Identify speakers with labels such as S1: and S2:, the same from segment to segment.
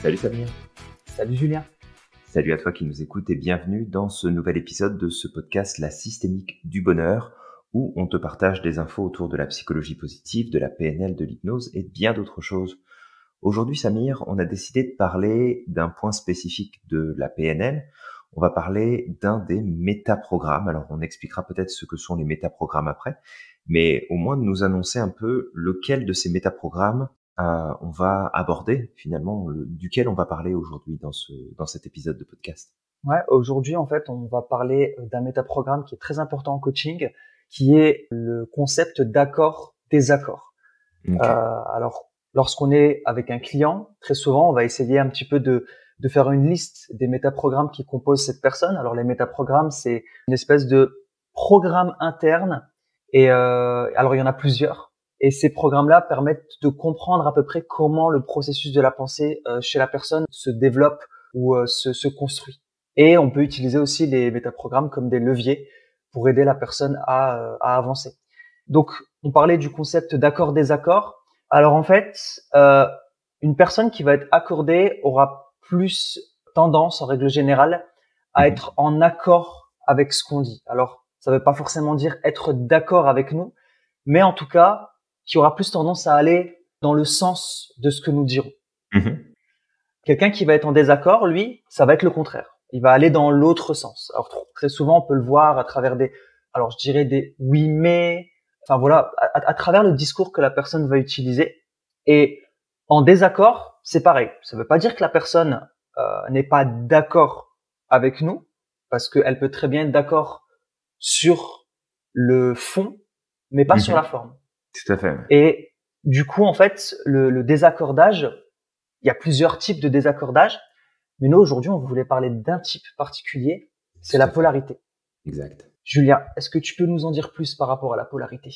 S1: Salut Samir.
S2: Salut Julien.
S1: Salut à toi qui nous écoutes et bienvenue dans ce nouvel épisode de ce podcast La Systémique du Bonheur où on te partage des infos autour de la psychologie positive, de la PNL, de l'hypnose et de bien d'autres choses. Aujourd'hui Samir, on a décidé de parler d'un point spécifique de la PNL. On va parler d'un des métaprogrammes. Alors on expliquera peut-être ce que sont les métaprogrammes après, mais au moins de nous annoncer un peu lequel de ces métaprogrammes on va aborder finalement, duquel on va parler aujourd'hui dans cet épisode de podcast.
S2: Ouais, aujourd'hui en fait on va parler d'un métaprogramme qui est très important en coaching, qui est le concept d'accord-désaccord.
S1: Okay.
S2: Alors lorsqu'on est avec un client, très souvent on va essayer un petit peu de faire une liste des métaprogrammes qui composent cette personne. Alors les métaprogrammes, c'est une espèce de programme interne et alors il y en a plusieurs. Et ces programmes-là permettent de comprendre à peu près comment le processus de la pensée chez la personne se développe ou se construit. Et on peut utiliser aussi les métaprogrammes comme des leviers pour aider la personne à avancer. Donc, on parlait du concept d'accord-désaccord. Alors en fait, une personne qui va être accordée aura plus tendance, en règle générale, à être en accord avec ce qu'on dit. Alors, ça ne veut pas forcément dire être d'accord avec nous, mais en tout cas, qui aura plus tendance à aller dans le sens de ce que nous dirons. Quelqu'un qui va être en désaccord, lui, ça va être le contraire. Il va aller dans l'autre sens. Alors très souvent, on peut le voir à travers des oui mais, enfin voilà, à travers le discours que la personne va utiliser. Et en désaccord, c'est pareil. Ça ne veut pas dire que la personne n'est pas d'accord avec nous, parce qu'elle peut très bien être d'accord sur le fond, mais pas sur la forme.
S1: Tout à fait.
S2: Et du coup, en fait, le désaccordage, il y a plusieurs types de désaccordage, mais nous, aujourd'hui, on voulait parler d'un type particulier, c'est la polarité.
S1: Exact.
S2: Julien, est-ce que tu peux nous en dire plus par rapport à la polarité ?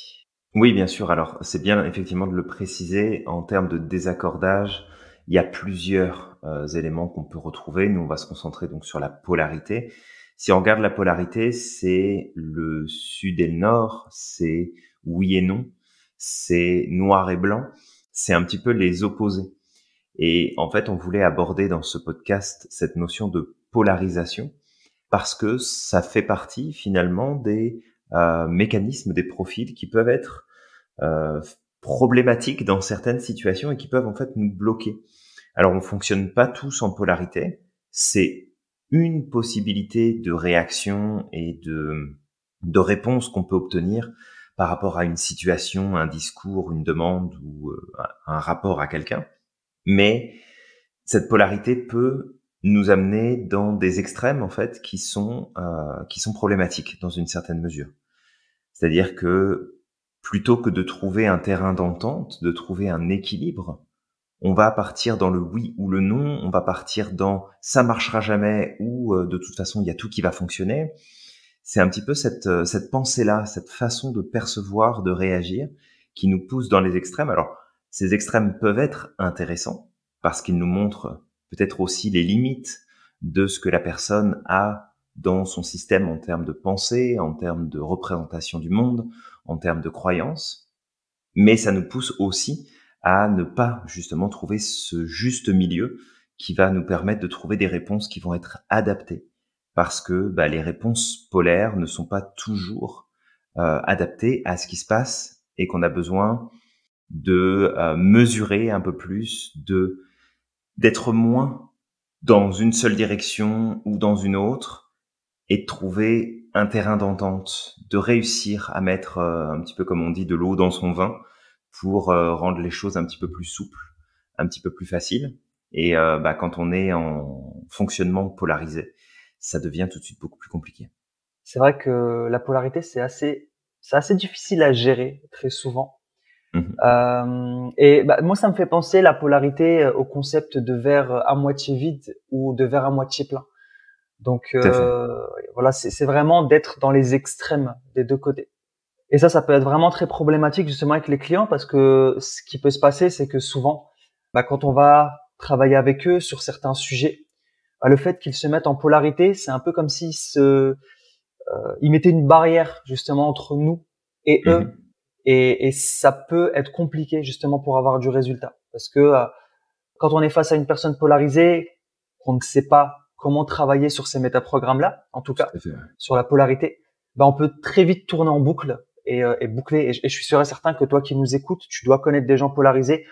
S1: Oui, bien sûr. Alors, c'est bien effectivement de le préciser. En termes de désaccordage, il y a plusieurs éléments qu'on peut retrouver. Nous, on va se concentrer donc sur la polarité. Si on regarde la polarité, c'est le sud et le nord, c'est oui et non, c'est noir et blanc, c'est un petit peu les opposés. Et en fait, on voulait aborder dans ce podcast cette notion de polarisation parce que ça fait partie finalement des mécanismes, des profils qui peuvent être problématiques dans certaines situations et qui peuvent en fait nous bloquer. Alors, on fonctionne pas tous en polarité. C'est une possibilité de réaction et de réponse qu'on peut obtenir par rapport à une situation, un discours, une demande ou un rapport à quelqu'un. Mais cette polarité peut nous amener dans des extrêmes en fait qui sont problématiques dans une certaine mesure. C'est-à-dire que plutôt que de trouver un terrain d'entente, de trouver un équilibre, on va partir dans le oui ou le non, on va partir dans ça marchera jamais ou de toute façon il y a tout qui va fonctionner. C'est un petit peu cette pensée-là, cette façon de percevoir, de réagir qui nous pousse dans les extrêmes. Alors, ces extrêmes peuvent être intéressants parce qu'ils nous montrent peut-être aussi les limites de ce que la personne a dans son système en termes de pensée, en termes de représentation du monde, en termes de croyances. Mais ça nous pousse aussi à ne pas justement trouver ce juste milieu qui va nous permettre de trouver des réponses qui vont être adaptées. Parce que les réponses polaires ne sont pas toujours adaptées à ce qui se passe et qu'on a besoin de mesurer un peu plus, d'être moins dans une seule direction ou dans une autre et de trouver un terrain d'entente, de réussir à mettre un petit peu comme on dit de l'eau dans son vin pour rendre les choses un petit peu plus souples, un petit peu plus faciles. Et quand on est en fonctionnement polarisé, ça devient tout de suite beaucoup plus compliqué.
S2: C'est vrai que la polarité, c'est assez difficile à gérer très souvent. Et moi, ça me fait penser la polarité au concept de verre à moitié vide ou de verre à moitié plein. Donc voilà, c'est vraiment d'être dans les extrêmes des deux côtés. Et ça peut être vraiment très problématique justement avec les clients parce que ce qui peut se passer, c'est que souvent, quand on va travailler avec eux sur certains sujets, le fait qu'ils se mettent en polarité, c'est un peu comme s'ils ils mettaient une barrière justement entre nous et eux. Et ça peut être compliqué justement pour avoir du résultat parce que quand on est face à une personne polarisée, qu'on ne sait pas comment travailler sur ces métaprogrammes-là, en tout cas,
S1: Tout à fait, ouais.
S2: sur la polarité, ben on peut très vite tourner en boucle et boucler. Et je suis sûr et certain que toi qui nous écoutes, tu dois connaître des gens polarisés.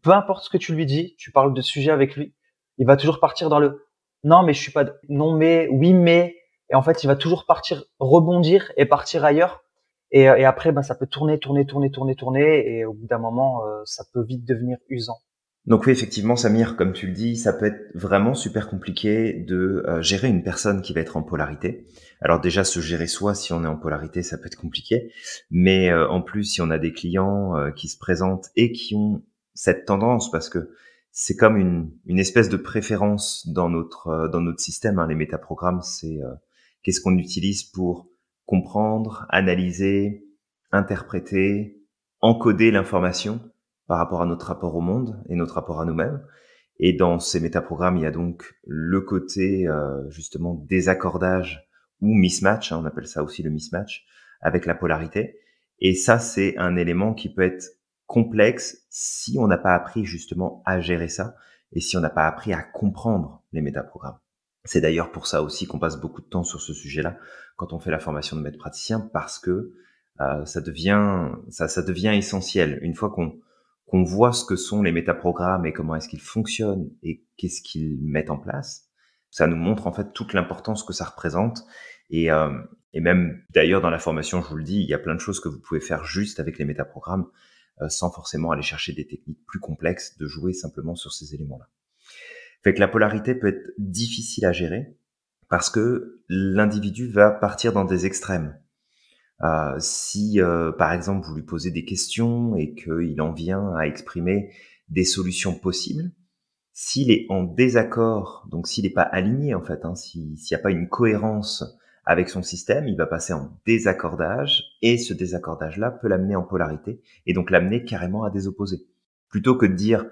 S2: Peu importe ce que tu lui dis, tu parles de sujet avec lui, il va toujours partir dans le non mais je suis pas non mais oui mais, et en fait il va toujours partir rebondir et partir ailleurs. Et après ben ça peut tourner et au bout d'un moment ça peut vite devenir usant.
S1: Donc oui, effectivement, Samir, comme tu le dis, ça peut être vraiment super compliqué de gérer une personne qui va être en polarité. Alors déjà, se gérer soi, si on est en polarité, ça peut être compliqué. Mais en plus, si on a des clients qui se présentent et qui ont cette tendance, parce que c'est comme une espèce de préférence dans notre système, hein, les métaprogrammes, c'est qu'est-ce qu'on utilise pour comprendre, analyser, interpréter, encoder l'information par rapport à notre rapport au monde et notre rapport à nous-mêmes. Et dans ces métaprogrammes, il y a donc le côté justement désaccordage ou mismatch, hein, on appelle ça aussi le mismatch, avec la polarité. Et ça, c'est un élément qui peut être complexe si on n'a pas appris justement à gérer ça et si on n'a pas appris à comprendre les métaprogrammes. C'est d'ailleurs pour ça aussi qu'on passe beaucoup de temps sur ce sujet-là quand on fait la formation de maître praticien, parce que ça devient essentiel. Une fois qu'on voit ce que sont les métaprogrammes et comment est-ce qu'ils fonctionnent et qu'est-ce qu'ils mettent en place, ça nous montre en fait toute l'importance que ça représente. Et même d'ailleurs dans la formation, je vous le dis, il y a plein de choses que vous pouvez faire juste avec les métaprogrammes sans forcément aller chercher des techniques plus complexes, de jouer simplement sur ces éléments-là. Fait que la polarité peut être difficile à gérer parce que l'individu va partir dans des extrêmes. Si, par exemple, vous lui posez des questions et qu'il en vient à exprimer des solutions possibles, s'il est en désaccord, donc s'il n'est pas aligné en fait, hein, s'il n'y a pas une cohérence avec son système, il va passer en désaccordage et ce désaccordage-là peut l'amener en polarité et donc l'amener carrément à des opposés. Plutôt que de dire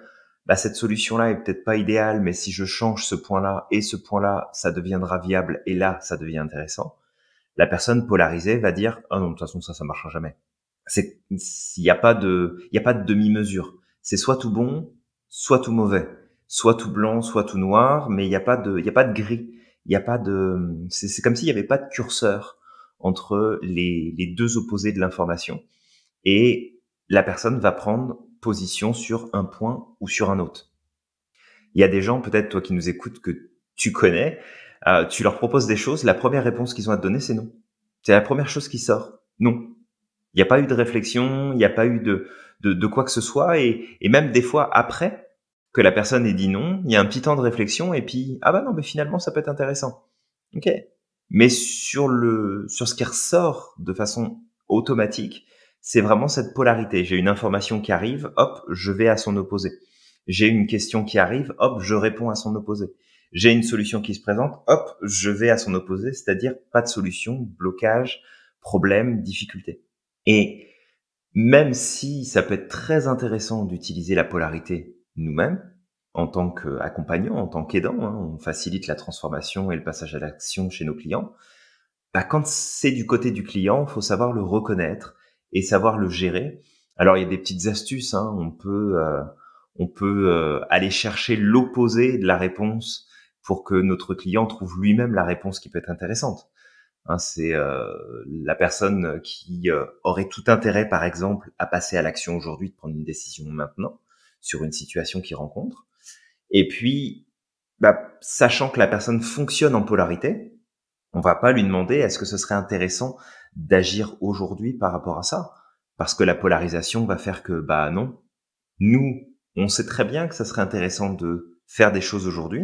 S1: bah, cette solution-là est peut-être pas idéale, mais si je change ce point-là et ce point-là, ça deviendra viable et là, ça devient intéressant. La personne polarisée va dire « Ah non, de toute façon, ça marchera jamais ». Il n'y a pas de demi-mesure. C'est soit tout bon, soit tout mauvais. Soit tout blanc, soit tout noir, mais il n'y a pas de gris. Il y a pas de, c'est comme s'il n'y avait pas de curseur entre les deux opposés de l'information. Et la personne va prendre position sur un point ou sur un autre. Il y a des gens, peut-être toi qui nous écoutes, que tu connais, tu leur proposes des choses, la première réponse qu'ils ont à te donner, c'est non. C'est la première chose qui sort. Non. Il n'y a pas eu de réflexion, il n'y a pas eu de quoi que ce soit, et même des fois après que la personne ait dit non, il y a un petit temps de réflexion, et puis ah bah non, mais finalement ça peut être intéressant. Ok. Mais sur ce qui ressort de façon automatique, c'est vraiment cette polarité. J'ai une information qui arrive, hop, je vais à son opposé. J'ai une question qui arrive, hop, je réponds à son opposé. J'ai une solution qui se présente, hop, je vais à son opposé, c'est-à-dire pas de solution, blocage, problème, difficulté. Et même si ça peut être très intéressant d'utiliser la polarité nous-mêmes, en tant qu'accompagnant, en tant qu'aidant, hein, on facilite la transformation et le passage à l'action chez nos clients, bah, quand c'est du côté du client, il faut savoir le reconnaître et savoir le gérer. Alors, il y a des petites astuces, hein, on peut aller chercher l'opposé de la réponse pour que notre client trouve lui-même la réponse qui peut être intéressante. Hein, c'est la personne qui aurait tout intérêt, par exemple, à passer à l'action aujourd'hui, de prendre une décision maintenant sur une situation qu'il rencontre. Et puis, bah, sachant que la personne fonctionne en polarité, on va pas lui demander est-ce que ce serait intéressant d'agir aujourd'hui par rapport à ça, parce que la polarisation va faire que bah non, nous, on sait très bien que ça serait intéressant de faire des choses aujourd'hui.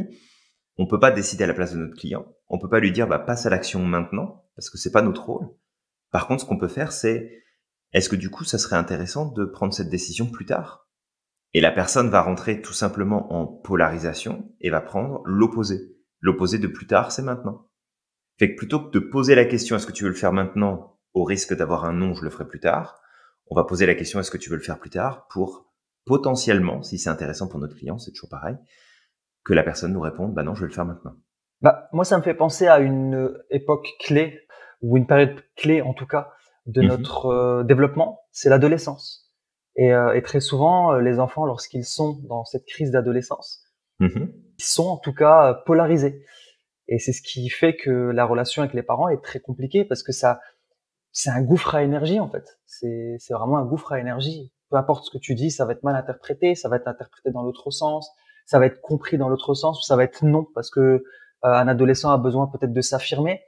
S1: On peut pas décider à la place de notre client. On peut pas lui dire bah passe à l'action maintenant parce que c'est pas notre rôle. Par contre, ce qu'on peut faire, c'est est-ce que du coup, ça serait intéressant de prendre cette décision plus tard? Et la personne va rentrer tout simplement en polarisation et va prendre l'opposé. L'opposé de plus tard, c'est maintenant. Fait que plutôt que de poser la question est-ce que tu veux le faire maintenant au risque d'avoir un non, je le ferai plus tard, on va poser la question est-ce que tu veux le faire plus tard pour potentiellement, si c'est intéressant pour notre client, c'est toujours pareil, que la personne nous réponde bah non, je vais le faire maintenant.
S2: Bah, moi, ça me fait penser à une époque clé, ou une période clé en tout cas, de notre développement, c'est l'adolescence. Et très souvent, les enfants, lorsqu'ils sont dans cette crise d'adolescence,
S1: Mmh.
S2: ils sont en tout cas polarisés. Et c'est ce qui fait que la relation avec les parents est très compliquée parce que c'est un gouffre à énergie en fait. C'est vraiment un gouffre à énergie. Peu importe ce que tu dis, ça va être mal interprété, ça va être interprété dans l'autre sens, ça va être compris dans l'autre sens, ou ça va être non parce que un adolescent a besoin peut-être de s'affirmer.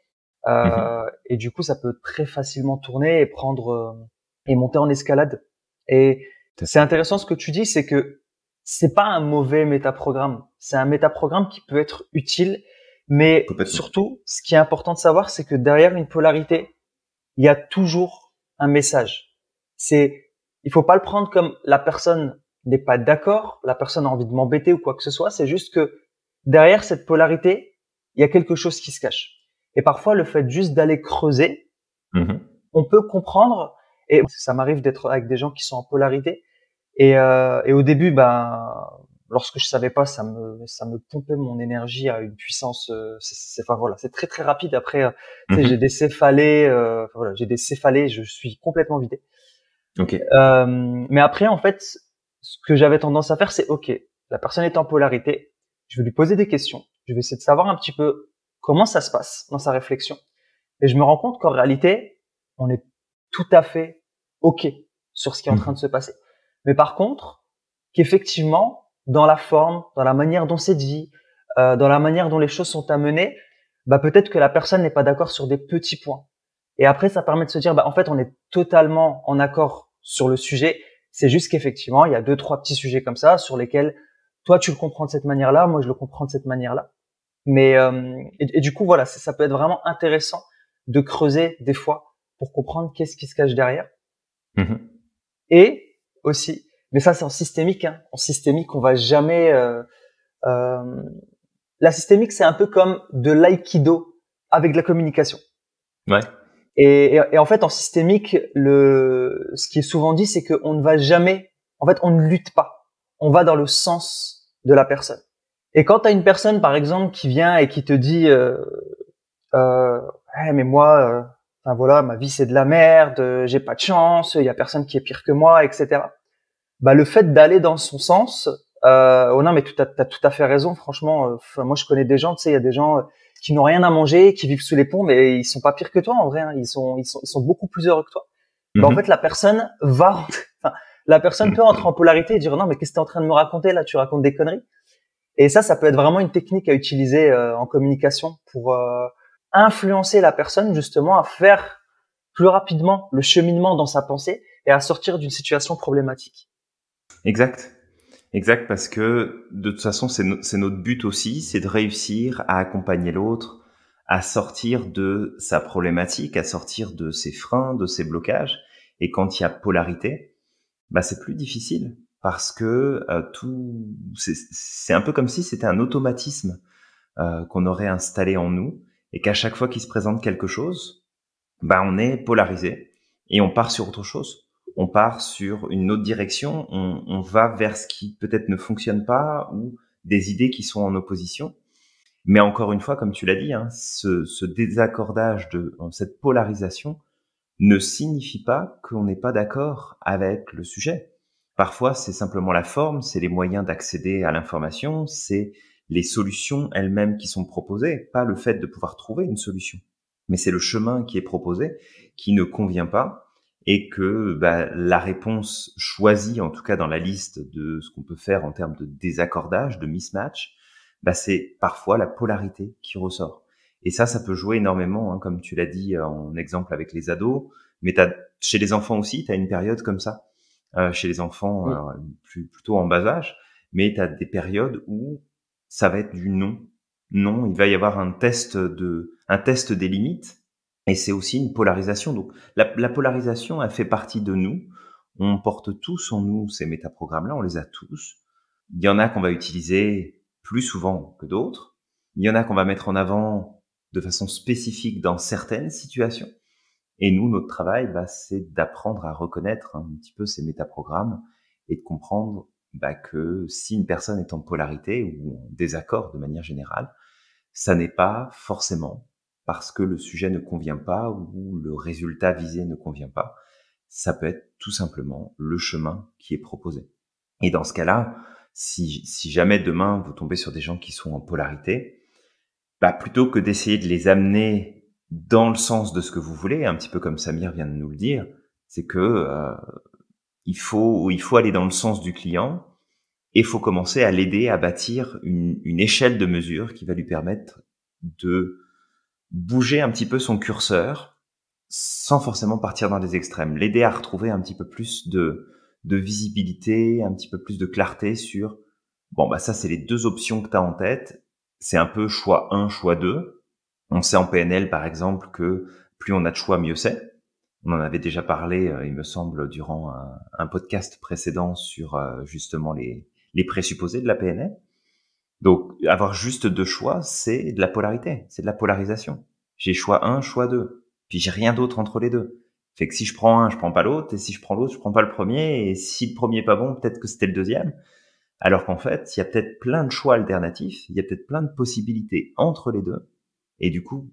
S1: Mmh.
S2: Et du coup, ça peut très facilement tourner et prendre et monter en escalade. Et
S1: Tout à
S2: c'est
S1: fait.
S2: intéressant ce que tu dis, c'est que c'est pas un mauvais métaprogramme. C'est un métaprogramme qui peut être utile, mais
S1: Complètement.
S2: surtout, ce qui est important de savoir, c'est que derrière une polarité, il y a toujours un message. Il faut pas le prendre comme la personne n'est pas d'accord, la personne a envie de m'embêter ou quoi que ce soit. C'est juste que derrière cette polarité, il y a quelque chose qui se cache. Et parfois, le fait juste d'aller creuser,
S1: Mmh.
S2: on peut comprendre. Et ça m'arrive d'être avec des gens qui sont en polarité. Et au début, ben, lorsque je savais pas, ça me pompait mon énergie à une puissance. Enfin voilà, c'est très très rapide. Après, tu sais, j'ai
S1: Mmh.
S2: des céphalées. Enfin, voilà, j'ai des céphalées. Je suis complètement vidé.
S1: OK.
S2: Mais après, en fait, ce que j'avais tendance à faire, c'est ok, la personne est en polarité. Je vais lui poser des questions. Je vais essayer de savoir un petit peu comment ça se passe dans sa réflexion. Et je me rends compte qu'en réalité, on est tout à fait ok sur ce qui est en train de
S1: Mmh.
S2: se passer. Mais par contre, qu'effectivement, dans la forme, dans la manière dont c'est dit, dans la manière dont les choses sont amenées, bah peut-être que la personne n'est pas d'accord sur des petits points. Et après, ça permet de se dire, bah en fait, on est totalement en accord sur le sujet. C'est juste qu'effectivement, il y a deux, trois petits sujets comme ça sur lesquels toi tu le comprends de cette manière-là, moi je le comprends de cette manière-là. Mais et du coup, voilà, ça peut être vraiment intéressant de creuser des fois pour comprendre qu'est-ce qui se cache derrière.
S1: Mmh.
S2: Et aussi, mais ça c'est en systémique, hein. En systémique, on va jamais. Euh, la systémique, c'est un peu comme de l'aïkido avec de la communication.
S1: Ouais.
S2: Et en fait, en systémique, ce qui est souvent dit, c'est qu'on ne va jamais. En fait, on ne lutte pas. On va dans le sens de la personne. Et quand tu as une personne, par exemple, qui vient et qui te dit ouais, mais moi, enfin voilà, ma vie c'est de la merde, j'ai pas de chance, il y a personne qui est pire que moi, etc. Bah le fait d'aller dans son sens, oh non mais t'as tout à fait raison, franchement. Moi je connais des gens, tu sais, il y a des gens qui n'ont rien à manger, qui vivent sous les ponts, mais ils sont pas pires que toi en vrai. Hein. Ils sont beaucoup plus heureux que toi. Bah en fait
S1: Mmh.
S2: la personne va, enfin, la personne peut entrer en polarité et dire non mais qu'est-ce que t'es en train de me raconter là, tu racontes des conneries. Et ça peut être vraiment une technique à utiliser en communication pour influencer la personne justement à faire plus rapidement le cheminement dans sa pensée et à sortir d'une situation problématique.
S1: Exact. Exact, parce que de toute façon, c'est notre but aussi, c'est de réussir à accompagner l'autre, à sortir de sa problématique, à sortir de ses freins, de ses blocages. Et quand il y a polarité, bah c'est plus difficile parce que tout, c'est un peu comme si c'était un automatisme qu'on aurait installé en nous et qu'à chaque fois qu'il se présente quelque chose, bah on est polarisé et on part sur autre chose. On part sur une autre direction, on va vers ce qui peut-être ne fonctionne pas ou des idées qui sont en opposition. Mais encore une fois, comme tu l'as dit, hein, ce désaccordage de cette polarisation ne signifie pas qu'on n'est pas d'accord avec le sujet. Parfois, c'est simplement la forme, c'est les moyens d'accéder à l'information, c'est les solutions elles-mêmes qui sont proposées, pas le fait de pouvoir trouver une solution. Mais c'est le chemin qui est proposé qui ne convient pas et que bah, la réponse choisie, en tout cas dans la liste de ce qu'on peut faire en termes de désaccordage, de mismatch, bah, c'est parfois la polarité qui ressort. Et ça peut jouer énormément, hein, comme tu l'as dit en exemple avec les ados, mais chez les enfants aussi, tu as une période comme ça. Chez les enfants
S2: Oui.
S1: plutôt en bas âge, mais tu as des périodes où ça va être du non. Non, il va y avoir un test des limites, et c'est aussi une polarisation. Donc la polarisation, elle fait partie de nous. On porte tous en nous ces métaprogrammes-là, on les a tous. Il y en a qu'on va utiliser plus souvent que d'autres. Il y en a qu'on va mettre en avant de façon spécifique dans certaines situations. Et nous, notre travail, bah, c'est d'apprendre à reconnaître un petit peu ces métaprogrammes et de comprendre bah, que si une personne est en polarité ou en désaccord de manière générale, ça n'est pas forcément parce que le sujet ne convient pas ou le résultat visé ne convient pas, ça peut être tout simplement le chemin qui est proposé. Et dans ce cas-là, si jamais demain vous tombez sur des gens qui sont en polarité, bah plutôt que d'essayer de les amener dans le sens de ce que vous voulez, un petit peu comme Samir vient de nous le dire, c'est que il faut aller dans le sens du client et il faut commencer à l'aider à bâtir une échelle de mesure qui va lui permettre de bouger un petit peu son curseur sans forcément partir dans les extrêmes. L'aider à retrouver un petit peu plus de visibilité, un petit peu plus de clarté sur, bon, bah ça, c'est les deux options que tu as en tête. C'est un peu choix 1, choix 2. On sait en PNL, par exemple, que plus on a de choix, mieux c'est. On en avait déjà parlé, il me semble, durant un podcast précédent sur justement les présupposés de la PNL. Donc, avoir juste deux choix, c'est de la polarité, c'est de la polarisation. J'ai choix 1, choix 2, puis j'ai rien d'autre entre les deux. Fait que si je prends un, je prends pas l'autre, et si je prends l'autre, je prends pas le premier, et si le premier est pas bon, peut-être que c'était le deuxième. Alors qu'en fait, il y a peut-être plein de choix alternatifs, il y a peut-être plein de possibilités entre les deux, et du coup,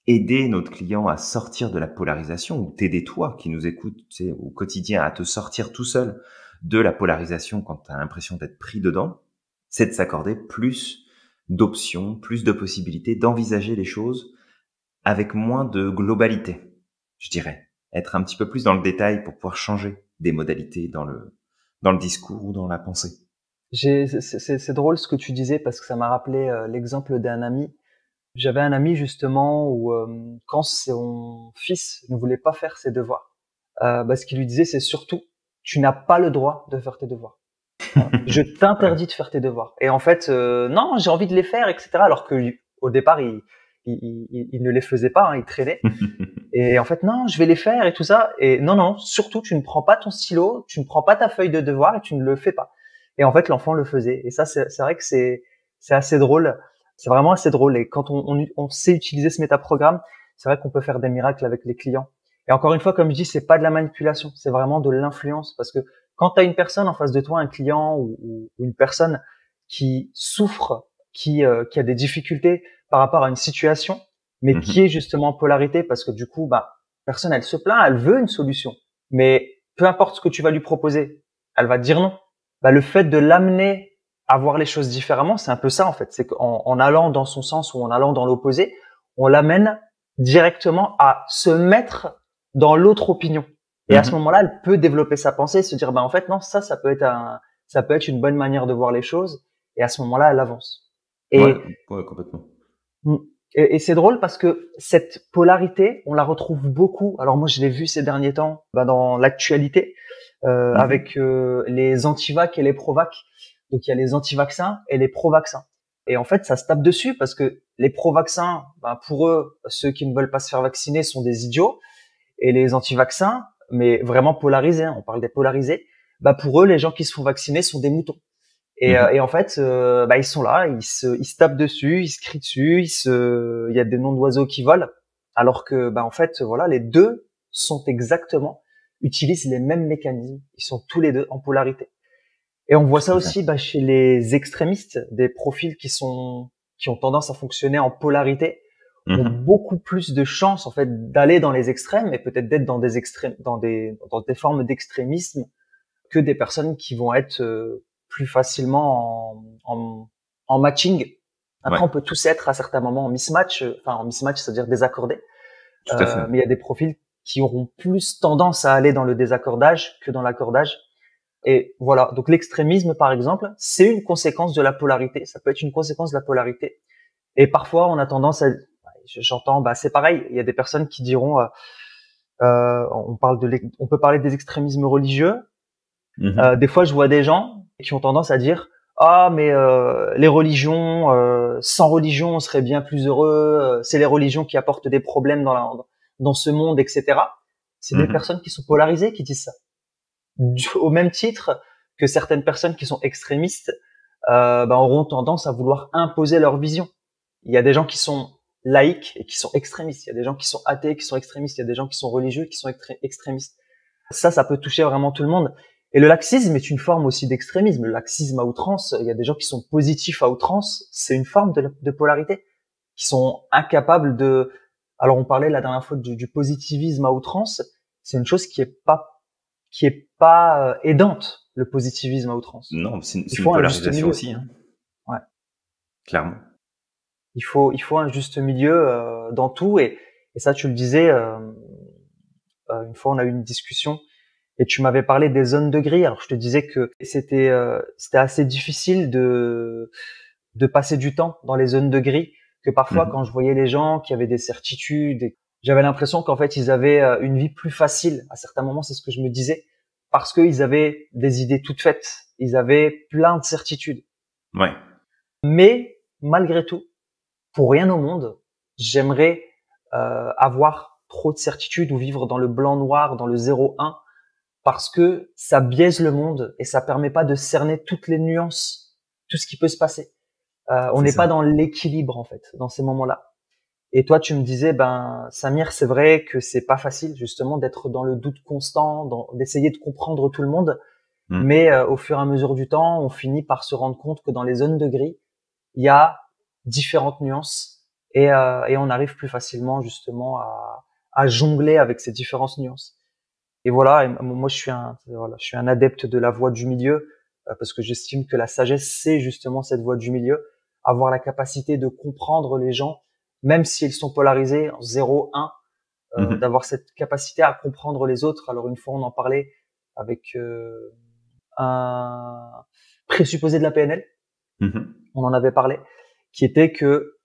S1: aider notre client à sortir de la polarisation, ou t'aider toi qui nous écoutes, tu sais, au quotidien à te sortir tout seul de la polarisation quand tu as l'impression d'être pris dedans, c'est de s'accorder plus d'options, plus de possibilités, d'envisager les choses avec moins de globalité, je dirais. Être un petit peu plus dans le détail pour pouvoir changer des modalités dans le discours ou dans la pensée.
S2: C'est drôle ce que tu disais parce que ça m'a rappelé l'exemple d'un ami. J'avais un ami justement où quand son fils ne voulait pas faire ses devoirs, ce qu'il lui disait c'est surtout tu n'as pas le droit de faire tes devoirs. Je t'interdis de faire tes devoirs. Et en fait, non, j'ai envie de les faire, etc. Alors que au départ, il ne les faisait pas, hein, il traînait. Et en fait, non, je vais les faire et tout ça. Et non, surtout, tu ne prends pas ton stylo, tu ne prends pas ta feuille de devoir et tu ne le fais pas. Et en fait, l'enfant le faisait. Et ça, c'est vrai que c'est assez drôle. C'est vraiment assez drôle. Et quand on sait utiliser ce métaprogramme, c'est vrai qu'on peut faire des miracles avec les clients. Et encore une fois, comme je dis, c'est pas de la manipulation, c'est vraiment de l'influence. Parce que quand tu as une personne en face de toi, un client ou une personne qui souffre, qui a des difficultés par rapport à une situation, mais qui est justement en polarité, parce que du coup, bah, personne, elle se plaint, elle veut une solution. Mais peu importe ce que tu vas lui proposer, elle va dire non. Bah, le fait de l'amener à voir les choses différemment, c'est un peu ça en fait. C'est qu'en allant dans son sens ou en allant dans l'opposé, on l'amène directement à se mettre dans l'autre opinion. Et à ce moment-là, elle peut développer sa pensée, se dire, bah en fait non, ça peut être une bonne manière de voir les choses. Et à ce moment-là, elle avance. Et
S1: ouais, complètement.
S2: Et c'est drôle parce que cette polarité, on la retrouve beaucoup. Alors moi, je l'ai vu ces derniers temps dans l'actualité avec les anti-vax et les pro-vax. Donc il y a les anti-vaccins et les pro-vaccins. Et en fait, ça se tape dessus parce que les pro-vaccins, pour eux, ceux qui ne veulent pas se faire vacciner sont des idiots. Et les anti-vaccins, mais vraiment polarisés, hein, on parle des polarisés, pour eux, les gens qui se font vacciner sont des moutons. Et en fait, ils sont là, ils se tapent dessus, ils se crient dessus, il y a des noms d'oiseaux qui volent, alors que, en fait, voilà, les deux utilisent les mêmes mécanismes. Ils sont tous les deux en polarité. Et on voit ça aussi, chez les extrémistes, des profils qui ont tendance à fonctionner en polarité, ont beaucoup plus de chances, en fait, d'aller dans les extrêmes et peut-être d'être dans des extrêmes, dans des formes d'extrémisme que des personnes qui vont être plus facilement en matching. Après, on peut tous être à certains moments en mismatch, c'est-à-dire désaccordé. Mais il y a des profils qui auront plus tendance à aller dans le désaccordage que dans l'accordage. Et voilà. Donc, l'extrémisme, par exemple, c'est une conséquence de la polarité. Ça peut être une conséquence de la polarité. Et parfois, on a tendance à, j'entends, c'est pareil. Il y a des personnes qui diront, on peut parler des extrémismes religieux. Des fois, je vois des gens qui ont tendance à dire mais les religions, sans religion, on serait bien plus heureux. C'est les religions qui apportent des problèmes dans ce monde, etc. C'est des personnes qui sont polarisées qui disent ça. Au même titre que certaines personnes qui sont extrémistes auront tendance à vouloir imposer leur vision. Il y a des gens qui sont laïcs et qui sont extrémistes. Il y a des gens qui sont athées qui sont extrémistes. Il y a des gens qui sont religieux qui sont extrémistes. Ça peut toucher vraiment tout le monde. Et le laxisme est une forme aussi d'extrémisme. Le laxisme à outrance, il y a des gens qui sont positifs à outrance, c'est une forme de polarité, qui sont incapables de... Alors on parlait la dernière fois du positivisme à outrance, c'est une chose qui est pas qui est pas aidante, le positivisme à outrance.
S1: Non, c'est
S2: Il
S1: une
S2: faut un juste
S1: polarisation
S2: milieu.
S1: aussi, hein.
S2: Ouais.
S1: Clairement.
S2: Il faut un juste milieu dans tout, et ça tu le disais, une fois on a eu une discussion et tu m'avais parlé des zones de gris. Alors je te disais que c'était assez difficile de passer du temps dans les zones de gris, que parfois quand je voyais les gens qui avaient des certitudes, j'avais l'impression qu'en fait ils avaient une vie plus facile. À certains moments, c'est ce que je me disais, parce qu'ils avaient des idées toutes faites, ils avaient plein de certitudes.
S1: Ouais.
S2: Mais malgré tout, pour rien au monde, j'aimerais avoir trop de certitudes ou vivre dans le blanc-noir, dans le 0-1, parce que ça biaise le monde et ça permet pas de cerner toutes les nuances, tout ce qui peut se passer. On n'est pas dans l'équilibre en fait, dans ces moments-là. Et toi, tu me disais, Samir, c'est vrai que c'est pas facile justement d'être dans le doute constant, d'essayer de comprendre tout le monde, mais au fur et à mesure du temps, on finit par se rendre compte que dans les zones de gris, il y a différentes nuances et on arrive plus facilement justement à jongler avec ces différentes nuances. Et voilà, moi je suis un adepte de la voie du milieu, parce que j'estime que la sagesse c'est justement cette voie du milieu, avoir la capacité de comprendre les gens, même s'ils sont polarisés en 0, 1, d'avoir cette capacité à comprendre les autres. Alors une fois on en parlait avec un présupposé de la PNL, on en avait parlé, qui était que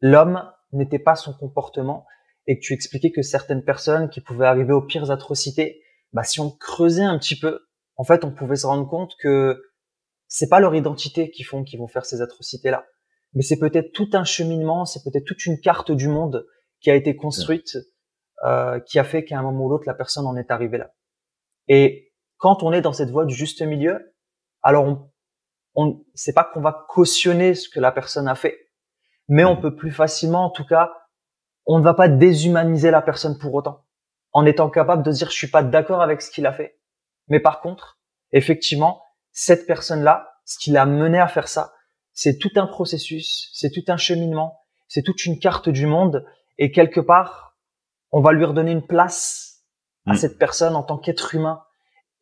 S2: l'homme n'était pas son comportement, et que tu expliquais que certaines personnes qui pouvaient arriver aux pires atrocités, si on creusait un petit peu, en fait, on pouvait se rendre compte que c'est pas leur identité qu'ils vont faire ces atrocités-là, mais c'est peut-être tout un cheminement, c'est peut-être toute une carte du monde qui a été construite, qui a fait qu'à un moment ou l'autre, la personne en est arrivée là. Et quand on est dans cette voie du juste milieu, alors c'est pas qu'on va cautionner ce que la personne a fait, mais on peut plus facilement, en tout cas, on ne va pas déshumaniser la personne pour autant, en étant capable de dire je suis pas d'accord avec ce qu'il a fait. Mais par contre, effectivement, cette personne-là, ce qui l'a mené à faire ça, c'est tout un processus, c'est tout un cheminement, c'est toute une carte du monde, et quelque part, on va lui redonner une place à cette personne en tant qu'être humain,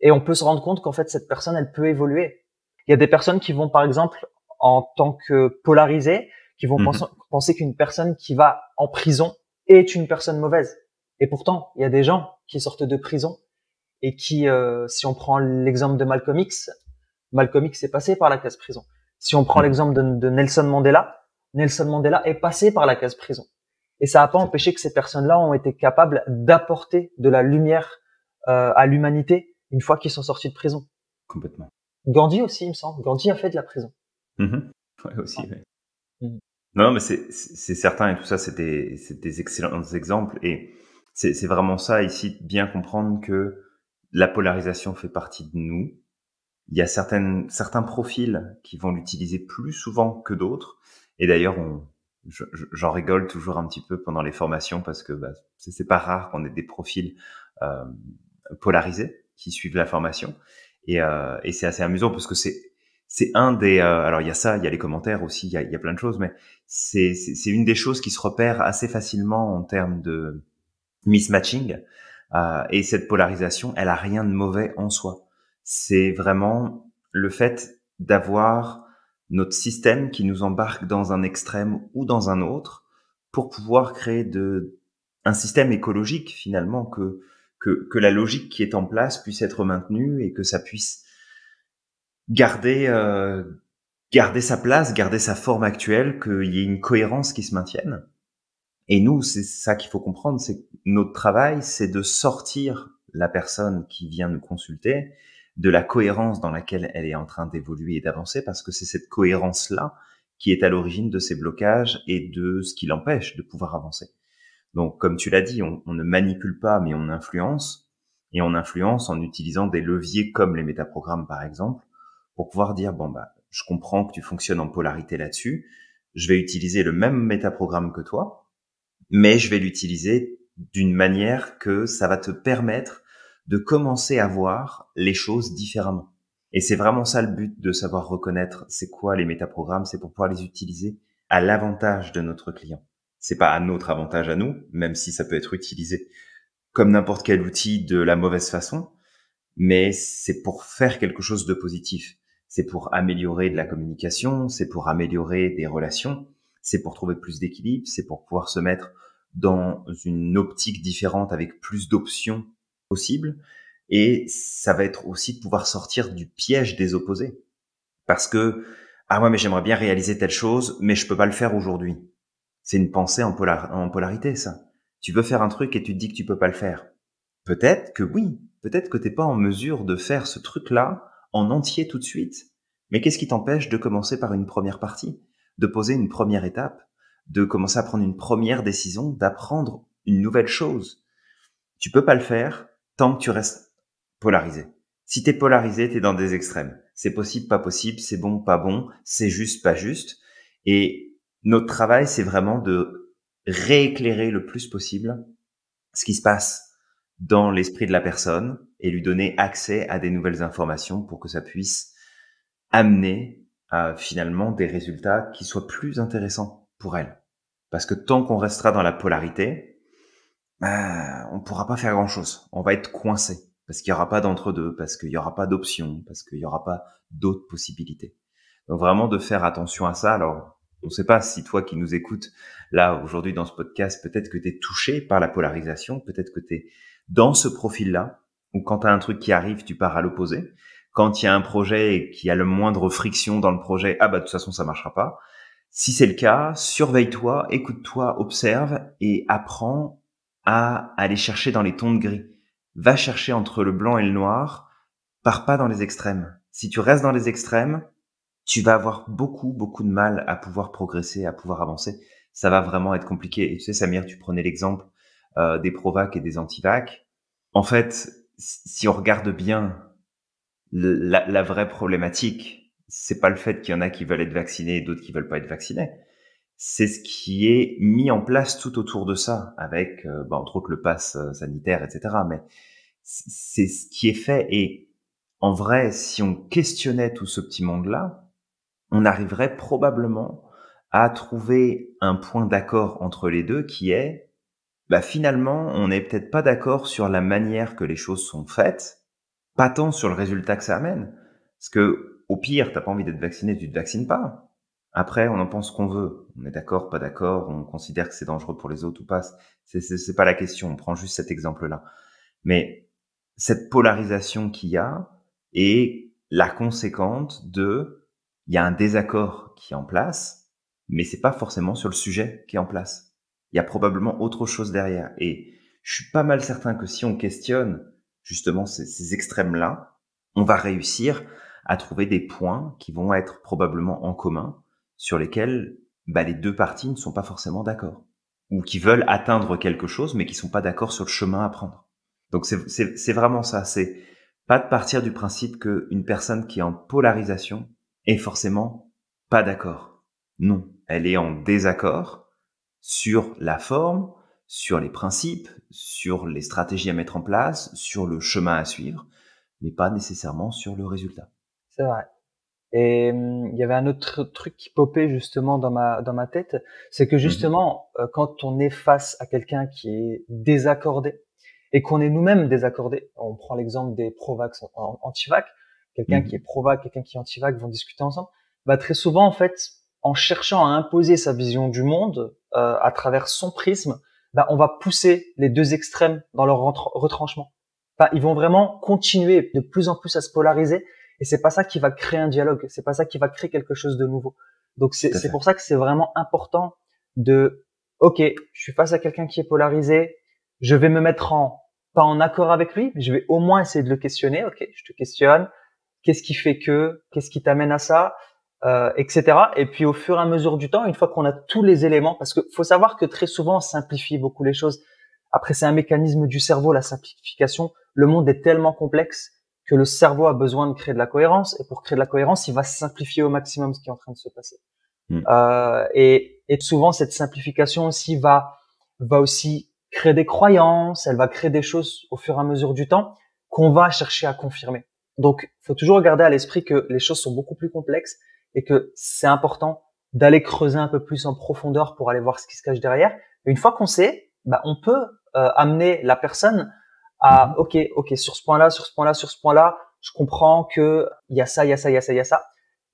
S2: et on peut se rendre compte qu'en fait cette personne, elle peut évoluer. Il y a des personnes qui vont par exemple, en tant que polarisées, qui vont penser qu'une personne qui va en prison est une personne mauvaise. Et pourtant, il y a des gens qui sortent de prison et qui, si on prend l'exemple de Malcolm X est passé par la case prison. Si on prend l'exemple de Nelson Mandela est passé par la case prison. Et ça n'a pas empêché que ces personnes-là ont été capables d'apporter de la lumière à l'humanité une fois qu'ils sont sortis de prison.
S1: Complètement.
S2: Gandhi aussi, il me semble. Gandhi a fait de la prison.
S1: Ouais, aussi, ouais. Non, mais c'est certain, et tout ça, c'est des excellents exemples, et c'est vraiment ça ici, bien comprendre que la polarisation fait partie de nous. Il y a certains profils qui vont l'utiliser plus souvent que d'autres, et d'ailleurs, j'en rigole toujours un petit peu pendant les formations, parce que c'est pas rare qu'on ait des profils polarisés qui suivent la formation, et c'est assez amusant parce que c'est un des alors il y a ça, il y a les commentaires aussi, il y a plein de choses, mais c'est une des choses qui se repère assez facilement en termes de mismatching, et cette polarisation, elle a rien de mauvais en soi. C'est vraiment le fait d'avoir notre système qui nous embarque dans un extrême ou dans un autre pour pouvoir créer un système écologique finalement, que la logique qui est en place puisse être maintenue et que ça puisse garder sa place, garder sa forme actuelle, qu'il y ait une cohérence qui se maintienne. Et nous, c'est ça qu'il faut comprendre, c'est que notre travail, c'est de sortir la personne qui vient nous consulter de la cohérence dans laquelle elle est en train d'évoluer et d'avancer, parce que c'est cette cohérence-là qui est à l'origine de ses blocages et de ce qui l'empêche de pouvoir avancer. Donc, comme tu l'as dit, on ne manipule pas, mais on influence, et on influence en utilisant des leviers comme les métaprogrammes, par exemple, pour pouvoir dire, je comprends que tu fonctionnes en polarité là-dessus, je vais utiliser le même métaprogramme que toi, mais je vais l'utiliser d'une manière que ça va te permettre de commencer à voir les choses différemment. Et c'est vraiment ça le but de savoir reconnaître c'est quoi les métaprogrammes, c'est pour pouvoir les utiliser à l'avantage de notre client. C'est pas à notre avantage à nous, même si ça peut être utilisé comme n'importe quel outil de la mauvaise façon, mais c'est pour faire quelque chose de positif. C'est pour améliorer de la communication, c'est pour améliorer des relations, c'est pour trouver plus d'équilibre, c'est pour pouvoir se mettre dans une optique différente avec plus d'options possibles. Et ça va être aussi de pouvoir sortir du piège des opposés. Parce que, ah ouais, mais j'aimerais bien réaliser telle chose, mais je peux pas le faire aujourd'hui. C'est une pensée en polarité, ça. Tu veux faire un truc et tu te dis que tu peux pas le faire. Peut-être que oui, peut-être que t'es pas en mesure de faire ce truc-là en entier tout de suite. Mais qu'est-ce qui t'empêche de commencer par une première partie, de poser une première étape, de commencer à prendre une première décision, d'apprendre une nouvelle chose? Tu peux pas le faire tant que tu restes polarisé. Si t'es polarisé, t'es dans des extrêmes. C'est possible, pas possible, c'est bon, pas bon, c'est juste, pas juste. Et notre travail, c'est vraiment de rééclairer le plus possible ce qui se passe dans l'esprit de la personne et lui donner accès à des nouvelles informations pour que ça puisse amener à finalement des résultats qui soient plus intéressants pour elle. Parce que tant qu'on restera dans la polarité, on pourra pas faire grand-chose. On va être coincé parce qu'il y aura pas d'entre-deux, parce qu'il y aura pas d'options, parce qu'il y aura pas d'autres possibilités. Donc vraiment de faire attention à ça. Alors, on ne sait pas si toi qui nous écoutes là aujourd'hui dans ce podcast, peut-être que tu es touché par la polarisation, peut-être que tu es dans ce profil-là, où quand tu as un truc qui arrive, tu pars à l'opposé. Quand il y a un projet et qu'il y a le moindre friction dans le projet, ah bah de toute façon ça marchera pas. Si c'est le cas, surveille-toi, écoute-toi, observe et apprends à aller chercher dans les tons de gris. Va chercher entre le blanc et le noir, pars pas dans les extrêmes. Si tu restes dans les extrêmes, tu vas avoir beaucoup de mal à pouvoir progresser, à pouvoir avancer. Ça va vraiment être compliqué. Et tu sais, Samir, tu prenais l'exemple des pro-vac et des anti-vac. En fait, si on regarde bien la vraie problématique, c'est pas le fait qu'il y en a qui veulent être vaccinés et d'autres qui veulent pas être vaccinés. C'est ce qui est mis en place tout autour de ça, avec entre autres le pass sanitaire, etc. Mais c'est ce qui est fait. Et en vrai, si on questionnait tout ce petit monde-là, on arriverait probablement à trouver un point d'accord entre les deux qui est, finalement, on n'est peut-être pas d'accord sur la manière que les choses sont faites, pas tant sur le résultat que ça amène. Parce que, au pire, t'as pas envie d'être vacciné, tu te vaccines pas. Après, on en pense qu'on veut. On est d'accord, pas d'accord, on considère que c'est dangereux pour les autres ou pas. C'est pas la question. On prend juste cet exemple-là. Mais cette polarisation qu'il y a est la conséquente il y a un désaccord qui est en place, mais c'est pas forcément sur le sujet qui est en place. Il y a probablement autre chose derrière. Et je suis pas mal certain que si on questionne justement ces extrêmes-là, on va réussir à trouver des points qui vont être probablement en commun, sur lesquels les deux parties ne sont pas forcément d'accord, ou qui veulent atteindre quelque chose, mais qui sont pas d'accord sur le chemin à prendre. Donc c'est vraiment ça, c'est pas de partir du principe qu'une personne qui est en polarisation est forcément pas d'accord. Non, elle est en désaccord sur la forme, sur les principes, sur les stratégies à mettre en place, sur le chemin à suivre, mais pas nécessairement sur le résultat.
S2: C'est vrai. Et il y avait un autre truc qui popait justement dans ma tête, c'est que justement quand on est face à quelqu'un qui est désaccordé et qu'on est nous-mêmes désaccordés, on prend l'exemple des pro-vax anti-vax, quelqu'un qui est pro-vax, quelqu'un qui est anti-vax vont discuter ensemble, très souvent en fait, en cherchant à imposer sa vision du monde à travers son prisme, on va pousser les deux extrêmes dans leur retranchement. Ils vont vraiment continuer de plus en plus à se polariser. Et c'est pas ça qui va créer un dialogue, c'est pas ça qui va créer quelque chose de nouveau. Donc c'est pour ça que c'est vraiment important ok, je suis face à quelqu'un qui est polarisé, je vais me mettre pas en accord avec lui, mais je vais au moins essayer de le questionner. Ok, je te questionne, qu'est-ce qui fait qu'est-ce qui t'amène à ça, etc. Et puis au fur et à mesure du temps, une fois qu'on a tous les éléments, parce que faut savoir que très souvent on simplifie beaucoup les choses. Après, c'est un mécanisme du cerveau, la simplification. Le monde est tellement complexe que le cerveau a besoin de créer de la cohérence, et pour créer de la cohérence, il va simplifier au maximum ce qui est en train de se passer. Et souvent, cette simplification aussi va aussi créer des croyances, elle va créer des choses au fur et à mesure du temps qu'on va chercher à confirmer. Donc, il faut toujours garder à l'esprit que les choses sont beaucoup plus complexes et que c'est important d'aller creuser un peu plus en profondeur pour aller voir ce qui se cache derrière. Et une fois qu'on sait, on peut amener la personne à ok, sur ce point-là, sur ce point-là, sur ce point-là, je comprends que il y a ça, il y a ça, il y a ça, il y a ça.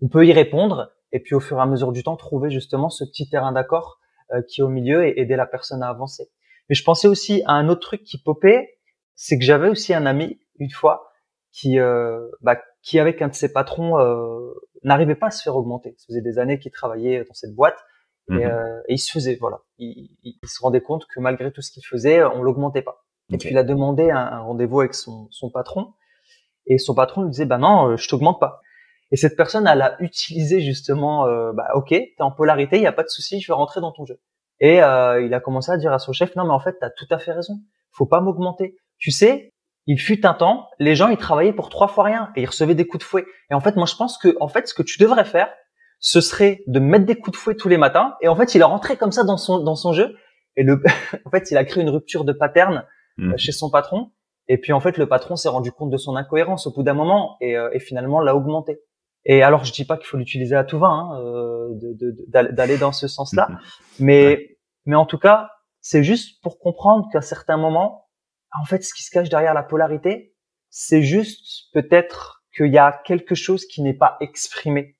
S2: On peut y répondre et puis au fur et à mesure du temps trouver justement ce petit terrain d'accord qui est au milieu et aider la personne à avancer. Mais je pensais aussi à un autre truc qui popait, c'est que j'avais aussi un ami une fois qui avec un de ses patrons n'arrivait pas à se faire augmenter. Ça faisait des années qu'il travaillait dans cette boîte et il se faisait il se rendait compte que malgré tout ce qu'il faisait, on l'augmentait pas. Et puis il a demandé un rendez-vous avec son patron et son patron lui disait non, je t'augmente pas. Et cette personne, elle a utilisé justement, ok, t'es en polarité, il y a pas de souci, je vais rentrer dans ton jeu. Et il a commencé à dire à son chef, non mais en fait, t'as tout à fait raison, faut pas m'augmenter. Tu sais, il fut un temps, les gens ils travaillaient pour 3 fois rien et ils recevaient des coups de fouet. Et en fait, moi je pense que en fait, ce que tu devrais faire, ce serait de mettre des coups de fouet tous les matins. Et en fait, il est rentré comme ça dans son jeu. Et en fait, il a créé une rupture de pattern chez son patron. Et puis en fait, le patron s'est rendu compte de son incohérence au bout d'un moment et finalement l'a augmenté. Et alors, je dis pas qu'il faut l'utiliser à tout va, d'aller dans ce sens-là, mais en tout cas, c'est juste pour comprendre qu'à certains moments, en fait, ce qui se cache derrière la polarité, c'est juste peut-être qu'il y a quelque chose qui n'est pas exprimé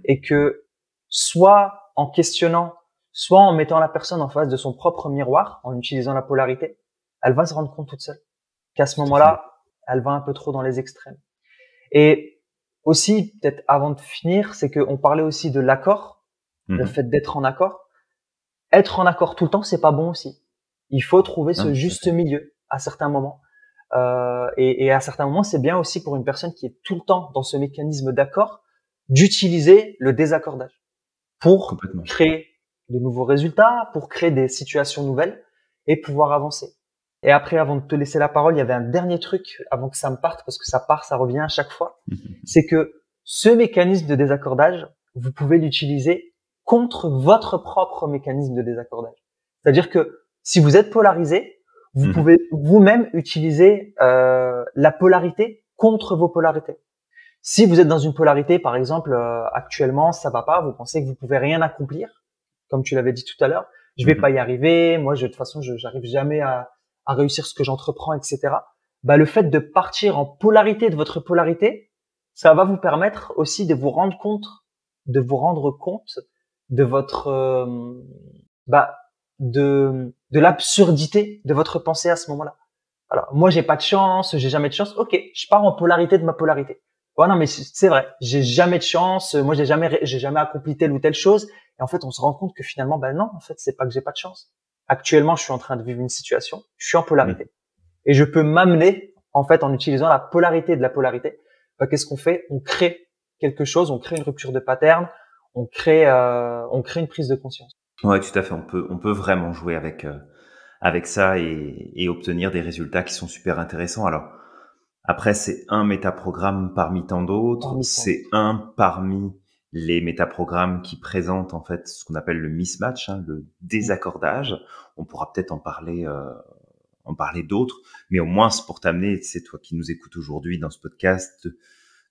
S2: et que soit en questionnant, soit en mettant la personne en face de son propre miroir, en utilisant la polarité, elle va se rendre compte toute seule qu'à ce moment-là, elle va un peu trop dans les extrêmes. Et aussi, peut-être avant de finir, c'est qu'on parlait aussi de l'accord, le fait d'être en accord. Être en accord tout le temps, c'est pas bon aussi. Il faut trouver ce juste milieu à certains moments. Et à certains moments, c'est bien aussi pour une personne qui est tout le temps dans ce mécanisme d'accord, d'utiliser le désaccordage pour créer de nouveaux résultats, pour créer des situations nouvelles et pouvoir avancer. Et après, avant de te laisser la parole, il y avait un dernier truc avant que ça me parte, parce que ça part, ça revient à chaque fois. C'est que ce mécanisme de désaccordage, vous pouvez l'utiliser contre votre propre mécanisme de désaccordage. C'est-à-dire que si vous êtes polarisé, vous pouvez vous-même utiliser la polarité contre vos polarités. Si vous êtes dans une polarité, par exemple, actuellement, ça va pas, vous pensez que vous pouvez rien accomplir, comme tu l'avais dit tout à l'heure, je vais pas y arriver, moi, de toute façon, j'arrive jamais à réussir ce que j'entreprends, etc. Le fait de partir en polarité de votre polarité, ça va vous permettre aussi de vous rendre compte de votre de l'absurdité de votre pensée à ce moment-là. Alors moi j'ai pas de chance, j'ai jamais de chance. Ok, je pars en polarité de ma polarité. Ouais non mais c'est vrai, j'ai jamais de chance. Moi j'ai jamais accompli telle ou telle chose. Et en fait on se rend compte que finalement non, en fait c'est pas que j'ai pas de chance. Actuellement je suis en train de vivre une situation, je suis en polarité et je peux m'amener en fait en utilisant la polarité de la polarité. Qu'est-ce qu'on fait? On crée quelque chose, on crée une rupture de pattern, on crée une prise de conscience.
S1: Ouais, tout à fait. On peut vraiment jouer avec ça et obtenir des résultats qui sont super intéressants. Alors après, c'est un métaprogramme parmi tant d'autres. C'est un parmi les métaprogrammes qui présentent en fait ce qu'on appelle le mismatch, le désaccordage. On pourra peut-être en parler d'autres, mais au moins c'est pour t'amener, c'est toi qui nous écoutes aujourd'hui dans ce podcast,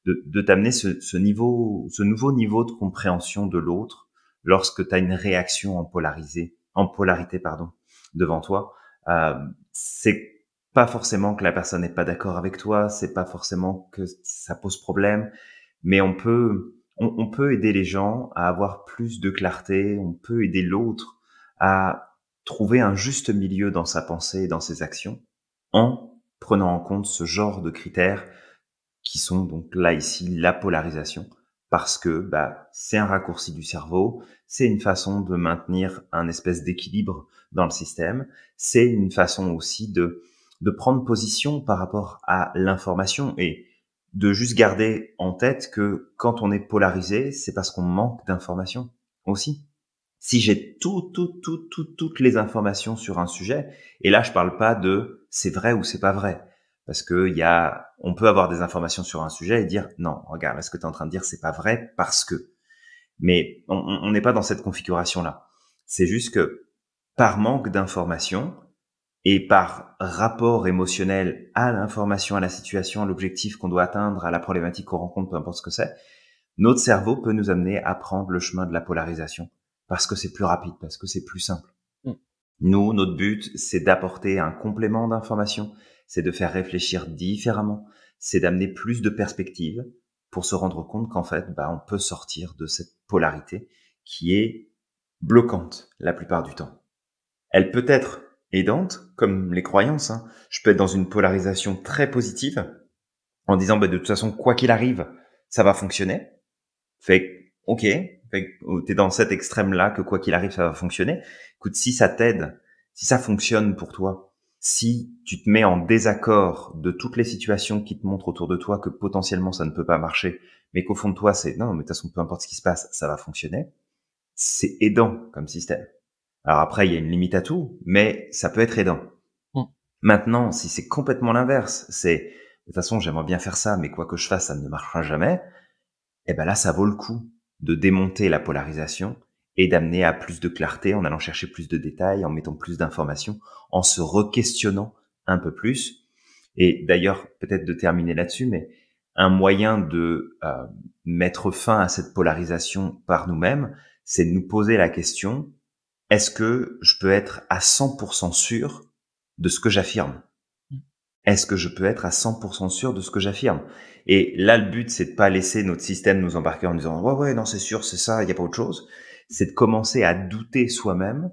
S1: de t'amener ce nouveau niveau de compréhension de l'autre lorsque tu as une réaction en polarité, devant toi. C'est pas forcément que la personne n'est pas d'accord avec toi, c'est pas forcément que ça pose problème, mais on peut aider les gens à avoir plus de clarté, on peut aider l'autre à trouver un juste milieu dans sa pensée et dans ses actions en prenant en compte ce genre de critères qui sont donc là ici la polarisation, parce que c'est un raccourci du cerveau, c'est une façon de maintenir un espèce d'équilibre dans le système, c'est une façon aussi de prendre position par rapport à l'information et de juste garder en tête que quand on est polarisé, c'est parce qu'on manque d'informations aussi. Si j'ai toutes les informations sur un sujet, et là je parle pas de c'est vrai ou c'est pas vrai, parce que on peut avoir des informations sur un sujet et dire non, regarde, là, ce que tu es en train de dire c'est pas vrai parce que, mais on n'est pas dans cette configuration là. C'est juste que par manque d'informations et par rapport émotionnel à l'information, à la situation, à l'objectif qu'on doit atteindre, à la problématique qu'on rencontre, peu importe ce que c'est, notre cerveau peut nous amener à prendre le chemin de la polarisation parce que c'est plus rapide, parce que c'est plus simple. Nous, notre but, c'est d'apporter un complément d'information, c'est de faire réfléchir différemment, c'est d'amener plus de perspectives pour se rendre compte qu'en fait, on peut sortir de cette polarité qui est bloquante la plupart du temps. Elle peut être aidante, comme les croyances. Je peux être dans une polarisation très positive en disant de toute façon, quoi qu'il arrive, ça va fonctionner. Ok, t'es dans cet extrême-là que quoi qu'il arrive, ça va fonctionner. Écoute, si ça t'aide, si ça fonctionne pour toi, si tu te mets en désaccord de toutes les situations qui te montrent autour de toi que potentiellement ça ne peut pas marcher, mais qu'au fond de toi c'est non, mais de toute façon peu importe ce qui se passe, ça va fonctionner. C'est aidant comme système. Alors après, il y a une limite à tout, mais ça peut être aidant. Maintenant, si c'est complètement l'inverse, c'est de toute façon j'aimerais bien faire ça, mais quoi que je fasse, ça ne marchera jamais. Là, ça vaut le coup de démonter la polarisation et d'amener à plus de clarté en allant chercher plus de détails, en mettant plus d'informations, en se re-questionnant un peu plus. Et d'ailleurs, peut-être de terminer là-dessus, mais un moyen de mettre fin à cette polarisation par nous-mêmes, c'est de nous poser la question, est-ce que je peux être à 100% sûr de ce que j'affirme ? Est-ce que je peux être à 100% sûr de ce que j'affirme ? Et là, le but, c'est de pas laisser notre système nous embarquer en disant « Ouais, non, c'est sûr, c'est ça, il n'y a pas autre chose ». C'est de commencer à douter soi-même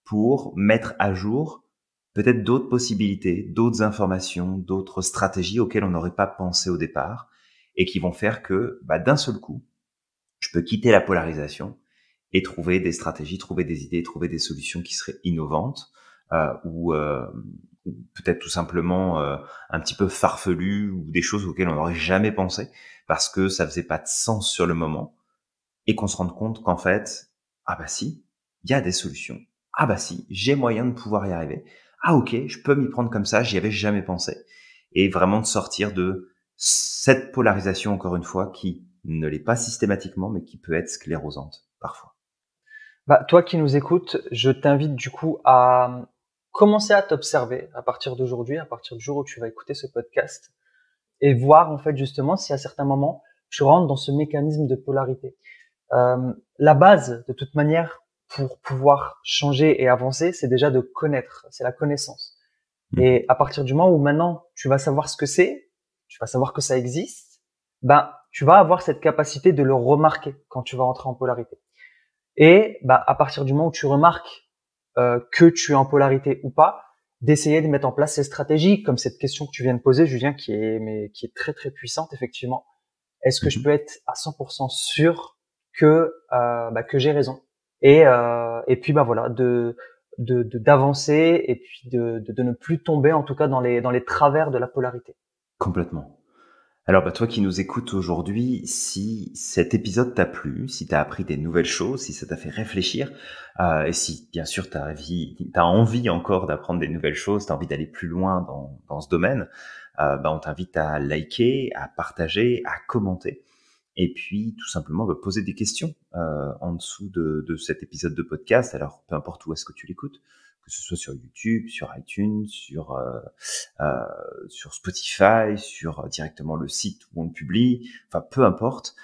S1: pour mettre à jour peut-être d'autres possibilités, d'autres informations, d'autres stratégies auxquelles on n'aurait pas pensé au départ et qui vont faire que, d'un seul coup, je peux quitter la polarisation et trouver des stratégies, trouver des idées, trouver des solutions qui seraient innovantes ou peut-être tout simplement un petit peu farfelu ou des choses auxquelles on n'aurait jamais pensé parce que ça faisait pas de sens sur le moment et qu'on se rende compte qu'en fait, si, il y a des solutions. Si, j'ai moyen de pouvoir y arriver. Ok, je peux m'y prendre comme ça, j'y avais jamais pensé. Et vraiment de sortir de cette polarisation, encore une fois, qui ne l'est pas systématiquement, mais qui peut être sclérosante parfois.
S2: Toi qui nous écoutes, je t'invite du coup à commencer à t'observer à partir d'aujourd'hui, à partir du jour où tu vas écouter ce podcast et voir en fait justement si à certains moments tu rentres dans ce mécanisme de polarité. La base de toute manière pour pouvoir changer et avancer, c'est déjà de connaître, c'est la connaissance. Et à partir du moment où maintenant tu vas savoir ce que c'est, tu vas savoir que ça existe, tu vas avoir cette capacité de le remarquer quand tu vas entrer en polarité. Et à partir du moment où tu remarques que tu es en polarité ou pas, d'essayer de mettre en place ces stratégies, comme cette question que tu viens de poser, Julien, qui est très très puissante effectivement. Est-ce que je peux être à 100% sûr que j'ai raison et puis voilà d'avancer et puis de ne plus tomber en tout cas dans les travers de la polarité.
S1: Complètement. Alors toi qui nous écoutes aujourd'hui, si cet épisode t'a plu, si t'as appris des nouvelles choses, si ça t'a fait réfléchir, et si bien sûr t'as envie encore d'apprendre des nouvelles choses, t'as envie d'aller plus loin dans ce domaine, on t'invite à liker, à partager, à commenter, et puis tout simplement poser des questions en dessous de cet épisode de podcast. Alors peu importe où est-ce que tu l'écoutes, que ce soit sur YouTube, sur iTunes, sur Spotify, sur directement le site où on le publie, enfin peu importe,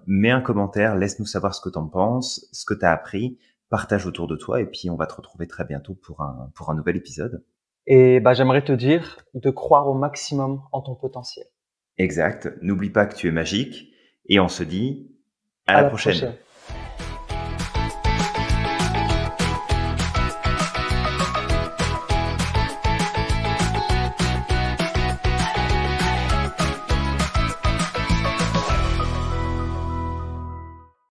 S1: mets un commentaire, laisse-nous savoir ce que t'en penses, ce que t'as appris, partage autour de toi et puis on va te retrouver très bientôt pour un nouvel épisode.
S2: Et j'aimerais te dire de croire au maximum en ton potentiel.
S1: Exact, n'oublie pas que tu es magique et on se dit à la prochaine.